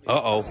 Uh-oh.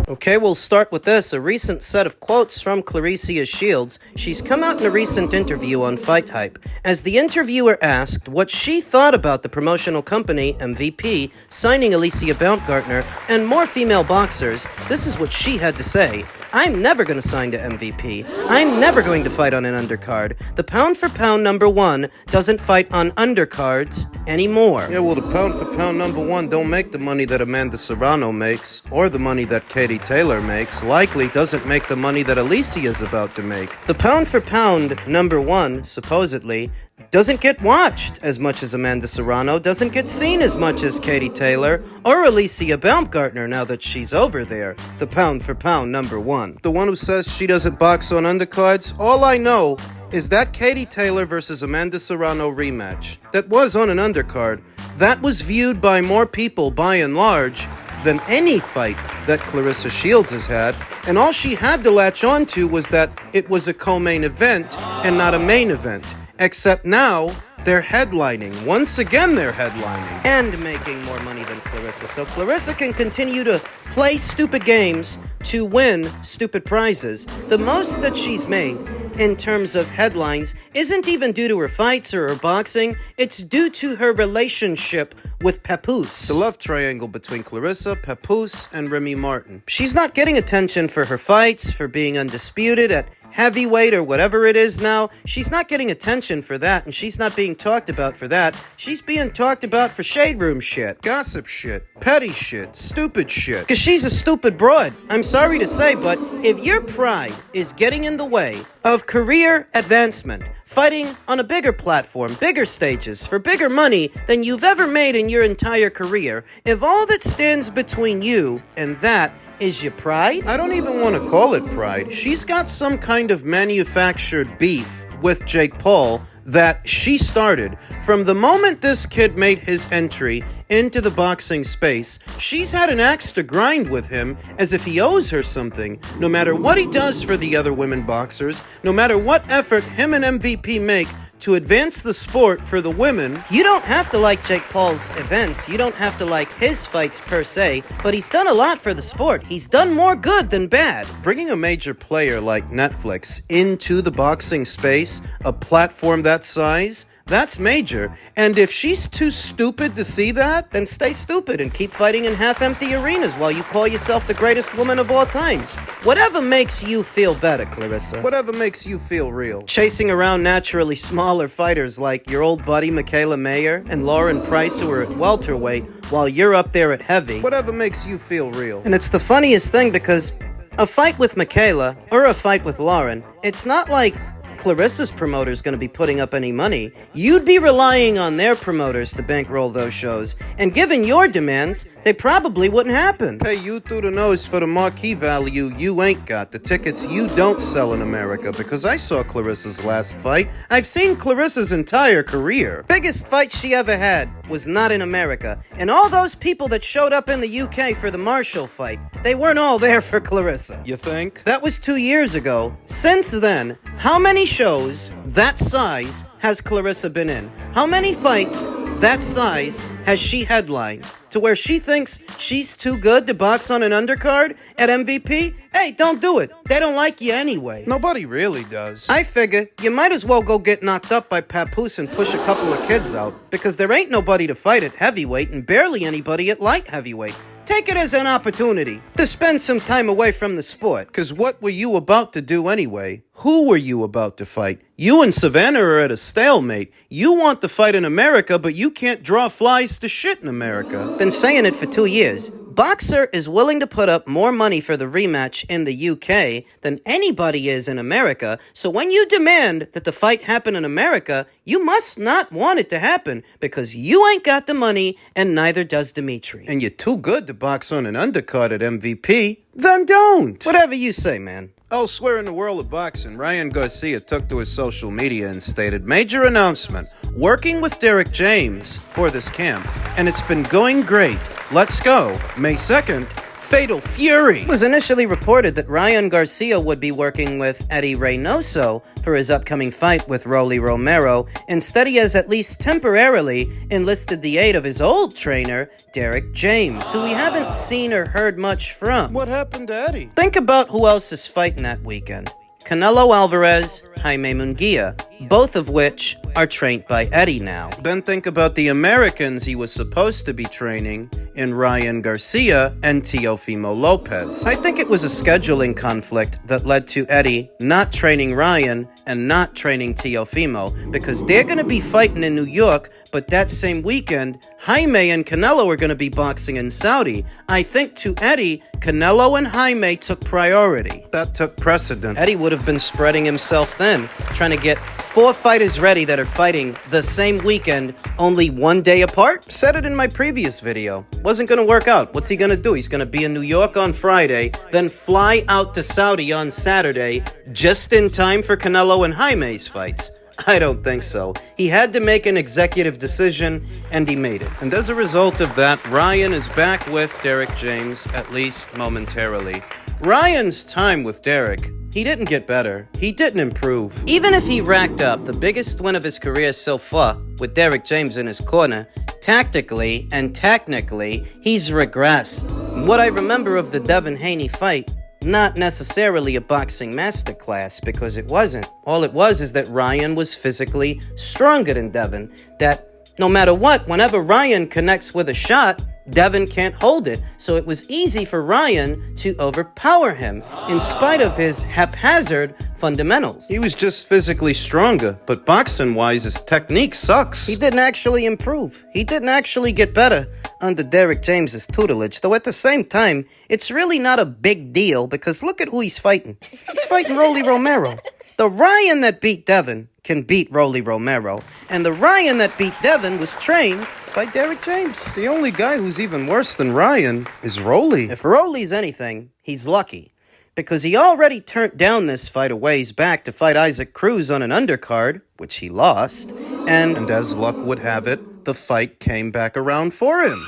Okay, we'll start with this, a recent set of quotes from Claressa Shields. She's come out in a recent interview on Fight Hype. As the interviewer asked what she thought about the promotional company, MVP, signing Alicia Baumgartner and more female boxers, this is what she had to say. I'm never going to sign to MVP. I'm never going to fight on an undercard. The pound-for-pound number one doesn't fight on undercards anymore. Yeah, well, the pound-for-pound number one don't make the money that Amanda Serrano makes, or the money that Katie Taylor makes. Likely doesn't make the money that Alicia's about to make. The pound-for-pound number one, supposedly, doesn't get watched as much as Amanda Serrano, doesn't get seen as much as Katie Taylor or Alicia Baumgartner now that she's over there. The pound-for-pound number one. The one who says she doesn't box on undercards, all I know is that Katie Taylor versus Amanda Serrano rematch that was on an undercard, that was viewed by more people by and large than any fight that Claressa Shields has had, and all she had to latch on to was that it was a co-main event and not a main event. Except now, they're headlining. Once again, they're headlining. And making more money than Claressa. So Claressa can continue to play stupid games to win stupid prizes. The most that she's made in terms of headlines isn't even due to her fights or her boxing. It's due to her relationship with Papoose. The love triangle between Claressa, Papoose, and Remy Martin. She's not getting attention for her fights, for being undisputed at heavyweight or whatever it is now. She's not getting attention for that, and she's not being talked about for that. She's being talked about for shade room shit, gossip shit, petty shit, stupid shit. Because she's a stupid broad. I'm sorry to say, but if your pride is getting in the way of career advancement, fighting on a bigger platform, bigger stages, for bigger money than you've ever made in your entire career, if all that stands between you and that is your pride? I don't even want to call it pride. She's got some kind of manufactured beef with Jake Paul that she started. From the moment this kid made his entry into the boxing space, she's had an axe to grind with him as if he owes her something. No matter what he does for the other women boxers, no matter what effort him and MVP make to advance the sport for the women. You don't have to like Jake Paul's events. You don't have to like his fights per se, but he's done a lot for the sport. He's done more good than bad. Bringing a major player like Netflix into the boxing space, a platform that size, that's major. And if she's too stupid to see that, then stay stupid and keep fighting in half-empty arenas while you call yourself the greatest woman of all times. Whatever makes you feel better, Claressa. Whatever makes you feel real. Chasing around naturally smaller fighters like your old buddy Michaela Mayer and Lauren Price, who are at welterweight, while you're up there at heavy. Whatever makes you feel real. And it's the funniest thing because a fight with Michaela or a fight with Lauren, it's not like Claressa's promoter's going to be putting up any money. You'd be relying on their promoters to bankroll those shows, and given your demands, they probably wouldn't happen. Pay you through the nose for the marquee value you ain't got, the tickets you don't sell in America, because I saw Claressa's last fight. I've seen Claressa's entire career. Biggest fight she ever had was not in America, and all those people that showed up in the UK for the Marshall fight, they weren't all there for Claressa. You think? That was 2 years ago. Since then, how many shows that size has Claressa been in? How many fights that size has she headlined? to where she thinks she's too good to box on an undercard at MVP? Hey, don't do it. They don't like you anyway. Nobody really does. I figure you might as well go get knocked up by Papoose and push a couple of kids out, because there ain't nobody to fight at heavyweight and barely anybody at light heavyweight. Take it as an opportunity to spend some time away from the sport. Because what were you about to do anyway? Who were you about to fight? You and Savannah are at a stalemate. You want to fight in America, but you can't draw flies to shit in America. Been saying it for 2 years. Boxer is willing to put up more money for the rematch in the UK than anybody is in America, so when you demand that the fight happen in America, you must not want it to happen, because you ain't got the money, and neither does Dimitri. And you're too good to box on an undercard at MVP? Then don't! Whatever you say, man. Elsewhere in the world of boxing, Ryan Garcia took to his social media and stated, "Major announcement, working with Derek James for this camp, and it's been going great. Let's go. May 2nd, Fatal Fury." It was initially reported that Ryan Garcia would be working with Eddie Reynoso for his upcoming fight with Rolly Romero. Instead, he has at least temporarily enlisted the aid of his old trainer, Derek James, who we haven't seen or heard much from. What happened to Eddie? Think about who else is fighting that weekend. Canelo Alvarez, Jaime Munguia, both of which are trained by Eddie now. Then think about the Americans he was supposed to be training in Ryan Garcia and Teofimo Lopez. I think it was a scheduling conflict that led to Eddie not training Ryan and not training Teofimo, because they're going to be fighting in New York, but that same weekend, Jaime and Canelo are going to be boxing in Saudi. I think to Eddie, Canelo and Jaime took priority. That took precedent. Eddie would have been spreading himself thin, trying to get 4 fighters ready that are fighting the same weekend, only 1 day apart. Said it in my previous video. Wasn't going to work out. What's he going to do? He's going to be in New York on Friday, then fly out to Saudi on Saturday, just in time for Canelo and Jaime's fights. I don't think so. He had to make an executive decision, and he made it. And as a result of that, Ryan is back with Derek James, at least momentarily. Ryan's time with Derek, he didn't get better. He didn't improve. Even if he racked up the biggest win of his career so far, with Derek James in his corner, tactically and technically, he's regressed. What I remember of the Devin Haney fight, not necessarily a boxing masterclass, because it wasn't. All it was is that Ryan was physically stronger than Devin. That no matter what, whenever Ryan connects with a shot, Devin can't hold it. So it was easy for Ryan to overpower him, in spite of his haphazard fundamentals. He was just physically stronger, but boxing-wise, his technique sucks. He didn't actually improve. He didn't actually get better under Derek James's tutelage, though at the same time, it's really not a big deal, because look at who he's fighting. He's fighting Rolly Romero. The Ryan that beat Devin can beat Rolly Romero, and the Ryan that beat Devin was trained by Derek James. The only guy who's even worse than Ryan is Rolly. If Rolly's anything, he's lucky, because he already turned down this fight a ways back to fight Isaac Cruz on an undercard, which he lost, and as luck would have it, the fight came back around for him.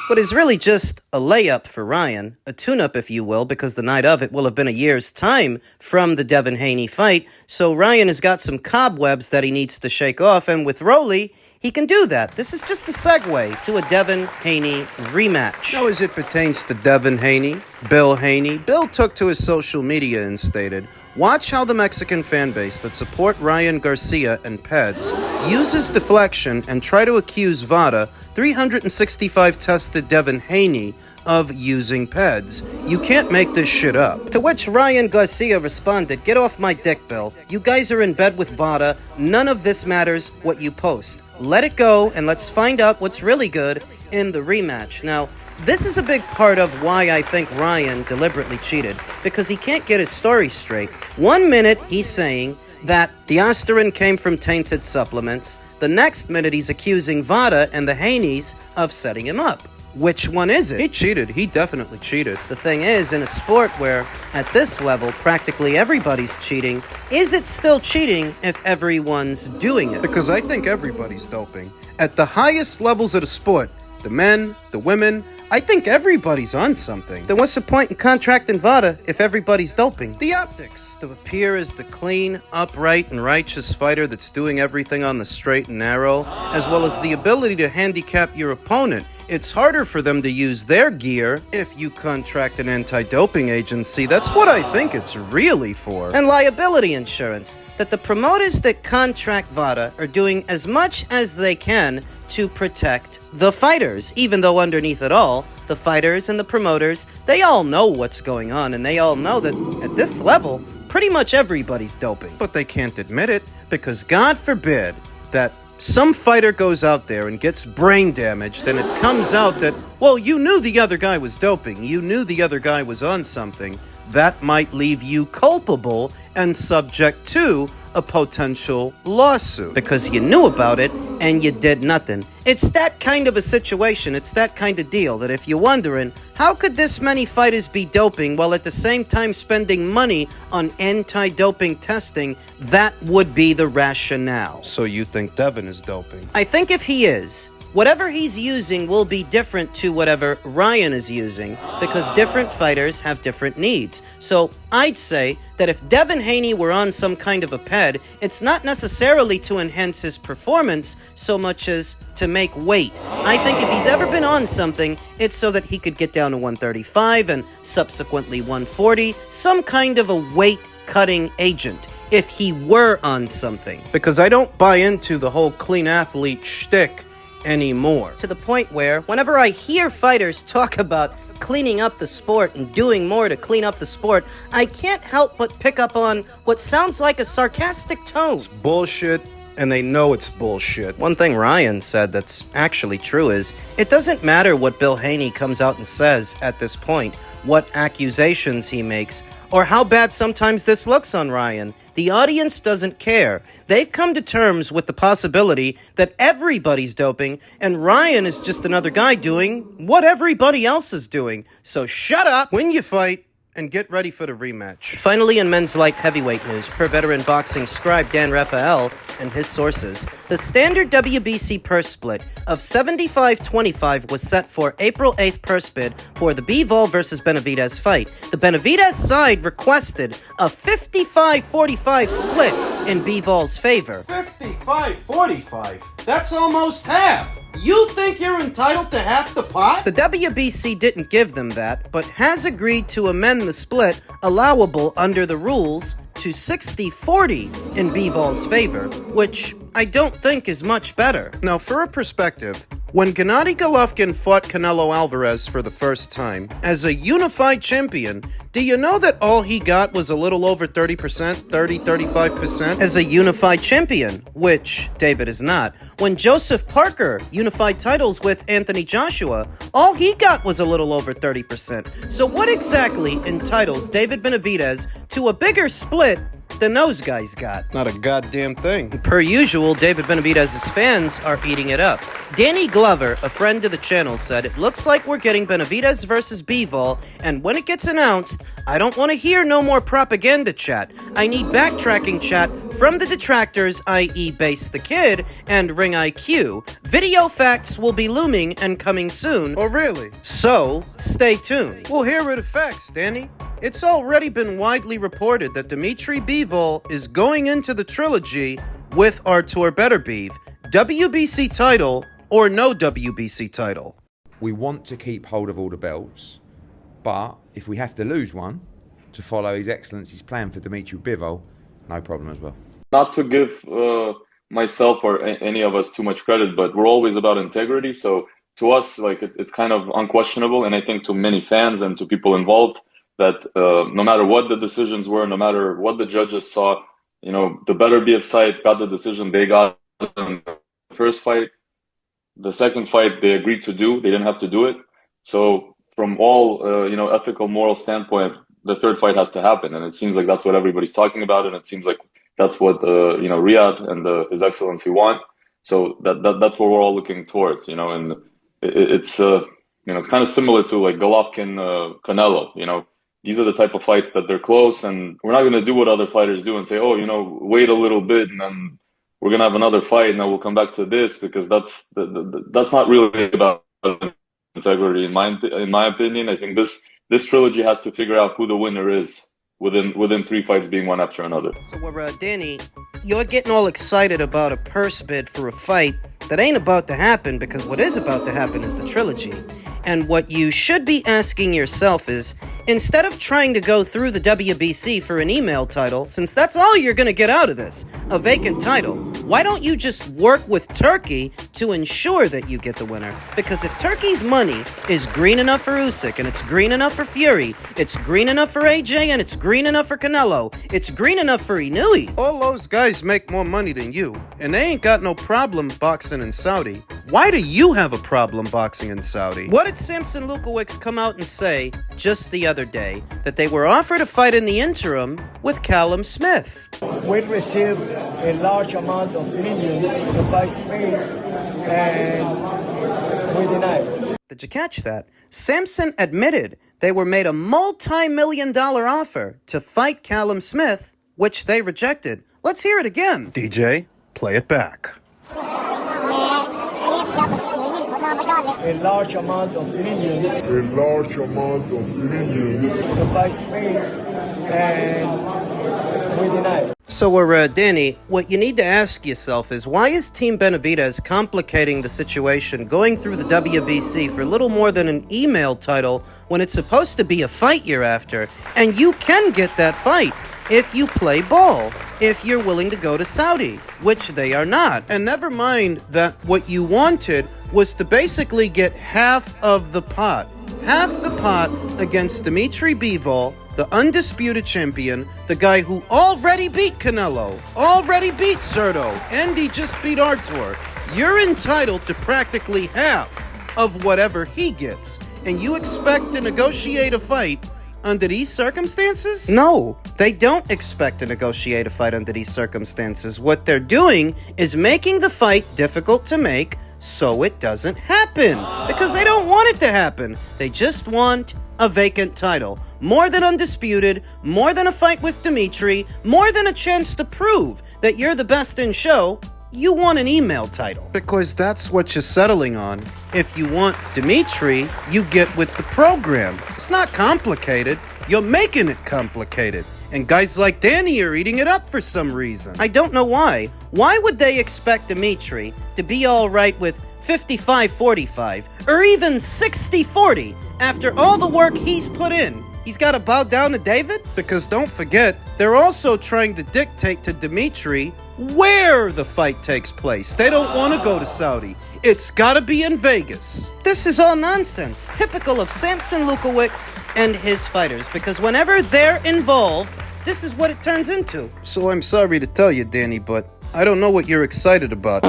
But is really just a layup for Ryan, a tune-up if you will, because the night of it will have been a year's time from the Devin Haney fight, so Ryan has got some cobwebs that he needs to shake off, and with Rolly, he can do that. This is just a segue to a Devin Haney rematch. Now, as it pertains to Devin Haney, Bill Haney, Bill took to his social media and stated, "Watch how the Mexican fan base that support Ryan Garcia and Peds uses deflection and try to accuse VADA, 365 tested Devin Haney, of using Peds. You can't make this shit up." To which Ryan Garcia responded, "Get off my dick, Bill. You guys are in bed with VADA. None of this matters what you post. Let it go, and let's find out what's really good in the rematch." Now, this is a big part of why I think Ryan deliberately cheated, because he can't get his story straight. 1 minute, he's saying that the aspirin came from tainted supplements. The next minute, he's accusing VADA and the Haneys of setting him up. Which one is it? He cheated. He definitely cheated. The thing is, in a sport where, at this level, practically everybody's cheating, is it still cheating if everyone's doing it? Because I think everybody's doping. At the highest levels of the sport, the men, the women, I think everybody's on something. Then what's the point in contracting VADA if everybody's doping? The optics. To appear as the clean, upright, and righteous fighter that's doing everything on the straight and narrow, as well as the ability to handicap your opponent. it's harder for them to use their gear if you contract an anti-doping agency. That's what I think it's really for. And liability insurance, that the promoters that contract VADA are doing as much as they can to protect the fighters, even though underneath it all, the fighters and the promoters, they all know what's going on, and they all know that at this level, pretty much everybody's doping. But they can't admit it, because God forbid that some fighter goes out there and gets brain damaged, and it comes out that, well, you knew the other guy was doping, you knew the other guy was on something. That might leave you culpable and subject to a potential lawsuit. Because you knew about it and you did nothing. It's that kind of a situation, it's that kind of deal that if you're wondering, how could this many fighters be doping while at the same time spending money on anti-doping testing, that would be the rationale. So you think Devin is doping? I think if he is, whatever he's using will be different to whatever Ryan is using, because different fighters have different needs. So I'd say that if Devin Haney were on some kind of a ped, it's not necessarily to enhance his performance so much as to make weight. I think if he's ever been on something, it's so that he could get down to 135 and subsequently 140, some kind of a weight-cutting agent, if he were on something. Because I don't buy into the whole clean athlete shtick anymore. To the point where, whenever I hear fighters talk about cleaning up the sport and doing more to clean up the sport, I can't help but pick up on what sounds like a sarcastic tone. It's bullshit, and they know it's bullshit. One thing Ryan said that's actually true is, it doesn't matter what Bill Haney comes out and says at this point, what accusations he makes, or how bad sometimes this looks on Ryan. The audience doesn't care. They've come to terms with the possibility that everybody's doping, and Ryan is just another guy doing what everybody else is doing. So shut up, win your fight, and get ready for the rematch. Finally, in men's light heavyweight news, per veteran boxing scribe Dan Rafael and his sources, the standard WBC purse split of 75-25 was set for April 8th purse bid for the Bivol versus Benavidez fight. The Benavidez side requested a 55-45 split in Bivol's favor. 55-45? That's almost half! You think you're entitled to half the pot? The WBC didn't give them that, but has agreed to amend the split allowable under the rules to 60-40 in Bivol's favor, which I don't think is much better. Now, for a perspective, when Gennady Golovkin fought Canelo Alvarez for the first time, as a unified champion, do you know that all he got was a little over 30%, 35%? As a unified champion, which David is not. When Joseph Parker unified titles with Anthony Joshua, all he got was a little over 30%. So what exactly entitles David Benavidez to a bigger split than those guys got? Not a goddamn thing. Per usual, David Benavidez's fans are eating it up. Danny Glover, a friend of the channel, said, "It looks like we're getting Benavidez versus Bivol, and when it gets announced, I don't want to hear no more propaganda chat. I need backtracking chat from the detractors, i.e. Base the Kid and Ring IQ. Video facts will be looming and coming soon." Oh, really? So, stay tuned. Well, here are the facts, Danny. It's already been widely reported that Dimitri Bivol is going into the Trilogy with Artur Beterbiev, WBC title or no WBC title. We want to keep hold of all the belts, but if we have to lose one to follow His Excellency's plan for Dimitri Bivol, no problem as well. Not to give myself or any of us too much credit, but we're always about integrity. So to us, like it's kind of unquestionable, and I think to many fans and to people involved, that no matter what the decisions were, no matter what the judges saw, you know, the Beterbiev side got the decision they got in the first fight. The second fight they agreed to do, they didn't have to do it. So from all you know, ethical, moral standpoint, the third fight has to happen, and it seems like that's what everybody's talking about, and it seems like that's what you know, Riyadh and His Excellency want. So that's what we're all looking towards, you know, and it's you know, it's kind of similar to like Golovkin Canelo, you know. These are the type of fights that they're close, and we're not going to do what other fighters do and say, oh, you know, wait a little bit and then we're going to have another fight and then we'll come back to this, because that's not really about integrity in my opinion. I think this trilogy has to figure out who the winner is within 3 fights being one after another. So Danny, you're getting all excited about a purse bid for a fight that ain't about to happen, because what is about to happen is the Trilogy. And what you should be asking yourself is, instead of trying to go through the WBC for an email title, since that's all you're gonna get out of this, a vacant title, why don't you just work with Turkey to ensure that you get the winner? Because if Turkey's money is green enough for Usyk, and it's green enough for Fury, it's green enough for AJ, and it's green enough for Canelo, it's green enough for Inouye. All those guys make more money than you, and they ain't got no problem boxing in Saudi. Why do you have a problem boxing in Saudi? What did Samson Lukowicz come out and say just the other day? That they were offered a fight in the interim with Callum Smith. We received a large amount of millions to fight Smith, and we denied. Did you catch that? Samson admitted they were made a multi-million-dollar offer to fight Callum Smith, which they rejected. Let's hear it again. DJ, play it back. A large amount of millions to fight Smith, and we denied. So, Danny, what you need to ask yourself is, why is Team Benavidez complicating the situation going through the WBC for little more than an email title when it's supposed to be a fight you're after? And you can get that fight if you play ball, if you're willing to go to Saudi, which they are not. And never mind that what you wanted was to basically get half of the pot. Half the pot against Dimitri Bivol, the undisputed champion, the guy who already beat Canelo, already beat Zerto, and he just beat Artur. You're entitled to practically half of whatever he gets. And you expect to negotiate a fight under these circumstances? No, they don't expect to negotiate a fight under these circumstances. What they're doing is making the fight difficult to make so it doesn't happen. Because they don't want it to happen. They just want a vacant title. More than undisputed, more than a fight with Dimitri, more than a chance to prove that you're the best in show. You want an email title. Because that's what you're settling on. If you want Dimitri, you get with the program. It's not complicated. You're making it complicated. And guys like Danny are eating it up for some reason. I don't know why. Why would they expect Dimitri to be alright with 55-45 or even 60-40 after all the work he's put in? He's got to bow down to David? Because don't forget, they're also trying to dictate to Dimitri where the fight takes place. They don't want to go to Saudi. It's gotta be in Vegas. This is all nonsense, typical of Samson Lukowicz and his fighters, because whenever they're involved, this is what it turns into. So I'm sorry to tell you, Danny, but I don't know what you're excited about.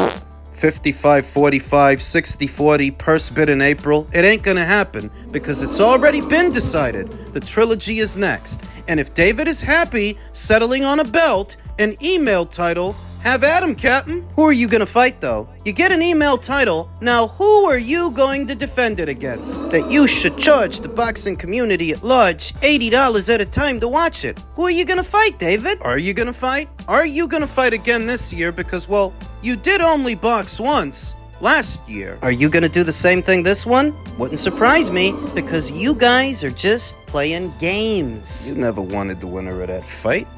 55-45, 60-40, purse bid in April. It ain't gonna happen because it's already been decided. The Trilogy is next. And if David is happy settling on a belt, an email title, have at him, Captain. Who are you gonna fight, though? You get an email title, now who are you going to defend it against? That you should charge the boxing community at large $80 at a time to watch it. Who are you gonna fight, David? Are you gonna fight? Are you gonna fight again this year? Because, well, you did only box once last year. Are you gonna do the same thing this one? Wouldn't surprise me, because you guys are just playing games. You never wanted the winner of that fight.